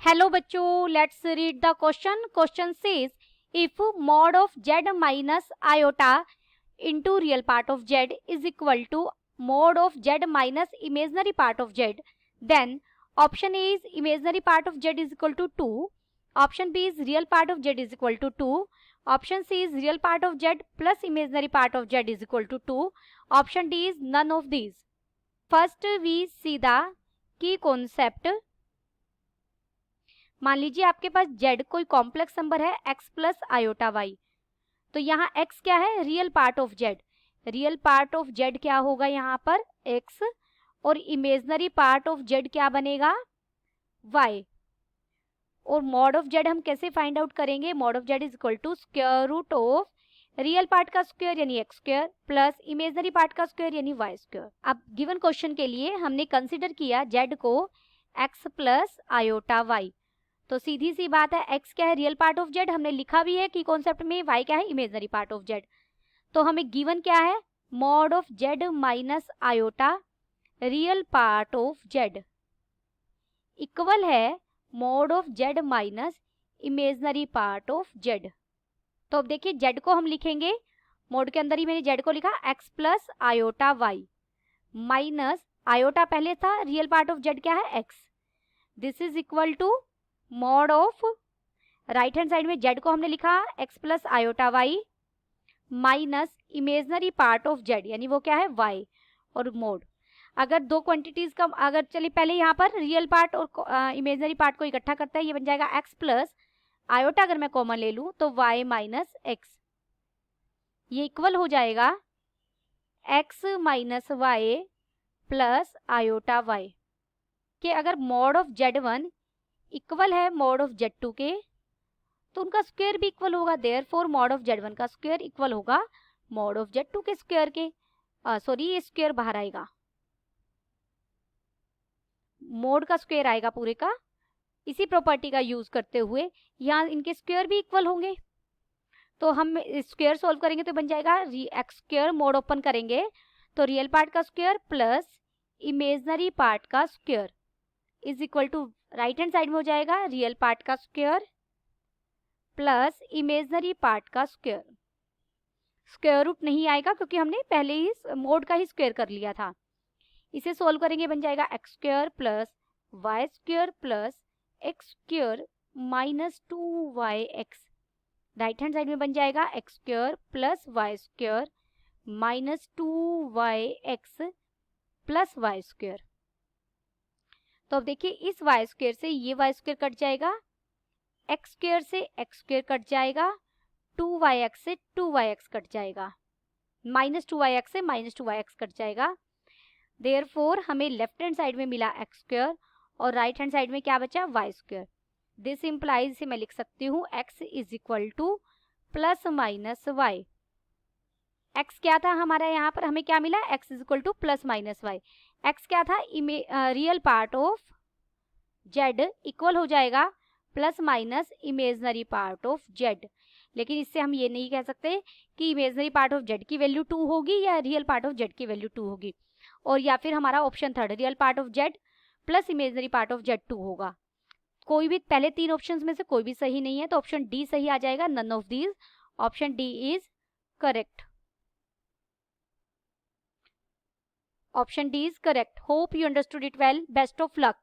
Hello बच्चों, let's read the question. Question says if mod of z minus iota into real part of z is equal to mod of z minus imaginary part of z, then option A is imaginary part of z is equal to 2, option B is real part of z is equal to 2, option C is real part of z plus imaginary part of z is equal to 2, option D is none of these. First we see the key concept. मान लीजिए आपके पास z कोई complex number है x plus iota y, तो यहाँ x क्या है? Real part of z. Real part of z क्या होगा यहाँ पर? x. और इमेजनरी पार्ट ऑफ z क्या बनेगा? y. और मॉड ऑफ z हम कैसे फाइंड आउट करेंगे? Mod of z is equal to square root of real part का स्क्वायर यानी x square plus imaginary part का स्क्वायर यानी y स्क्वायर. अब गिवन क्वेश्चन के लिए हमने कंसिडर किया z को x प्लस आयोटा y, तो सीधी सी बात है x क्या है? Real part of z. हमने लिखा भी है कि कॉन्सेप्ट में y क्या है? Imaginary part of z. तो हमें गिवन क्या है? Mod of z minus iota real part of z equal है mod of z minus imaginary part of z. तो अब देखिए z को हम लिखेंगे, मॉड के अंदर ही मैंने z को लिखा x plus iota y minus iota पहले था, रियल पार्ट ऑफ z क्या है? x. This is equal to mod of right hand side में z को हमने लिखा x plus iota y minus imaginary part of z यानी वो क्या है? y. और मोड अगर दो क्वांटिटीज का अगर चलिए पहले यहाँ पर रियल पार्ट और इमेजनरी पार्ट को इकट्ठा करता है, ये बन जाएगा x प्लस आयोटा. अगर मैं कॉमन ले लूँ तो y माइनस x, ये इक्वल हो जाएगा x minus y plus iota y के. अगर मॉड ऑफ z1 इक्वल है मॉड ऑफ z2 के, तो उनका स्क्वायर भी इक्वल होगा. देयरफॉर मॉड ऑफ z1 का स्क्वायर इक्वल होगा मॉड ऑफ z2 के स्क्वायर के. सॉरी, ये स्क्वायर बाहर आएगा, मॉड का स्क्वायर आएगा पूरे का. इसी प्रॉपर्टी का यूज करते हुए यहाँ इनके स्क्वायर भी इक्वल होंगे, तो हम स्क्वायर सॉल्व करेंगे तो बन जाएगा x स्क्वायर. मॉड ओपन करेंगे तो रियल पार्ट का स्क्वायर प्लस इमेजनरी पार्ट का square is equal to right hand side में हो जाएगा रियल पार्ट का स्क्वायर प्लस इमेजनरी पार्ट का स्क्वायर. स्क्वायर रूट नहीं आएगा क्योंकि हमने पहले ही मोड का ही स्क्वायर कर लिया था. इसे सोल्व करेंगे बन जाएगा x square plus y square plus x square minus 2yx. Right hand side में बन जाएगा x square plus y square minus 2yx plus y square. तो अब देखिए इस y स्क्वायर से ये y स्क्वायर कट जाएगा, x स्क्वायर से x स्क्वायर कट जाएगा, 2yx से 2yx कट जाएगा, माइनस 2yx से माइनस 2yx कट जाएगा. देयरफॉर हमें लेफ्ट हैंड साइड में मिला x स्क्वायर और राइट हैंड साइड में क्या बचा? y square. दिस इंप्लाइज से मैं लिख सकती हूँ x is equal two plus minus y. x क्या था हमारा? यहाँ पर हमें क्या मिला? x is equal two plus minus y. x क्या था? Real part of z equal हो जाएगा plus minus imaginary part of z. लेकिन इससे हम ये नहीं कह सकते कि इमेजनरी पार्ट ऑफ z की वैल्यू 2 होगी या रियल पार्ट ऑफ z की वैल्यू 2 होगी, और या फिर हमारा option third real part of z plus imaginary part of z 2 होगा. कोई भी पहले तीन ऑप्शंस में से कोई भी सही नहीं है, तो ऑप्शन डी सही आ जाएगा. None of these. Option D is correct. Option D is correct. Hope you understood it well. Best of luck.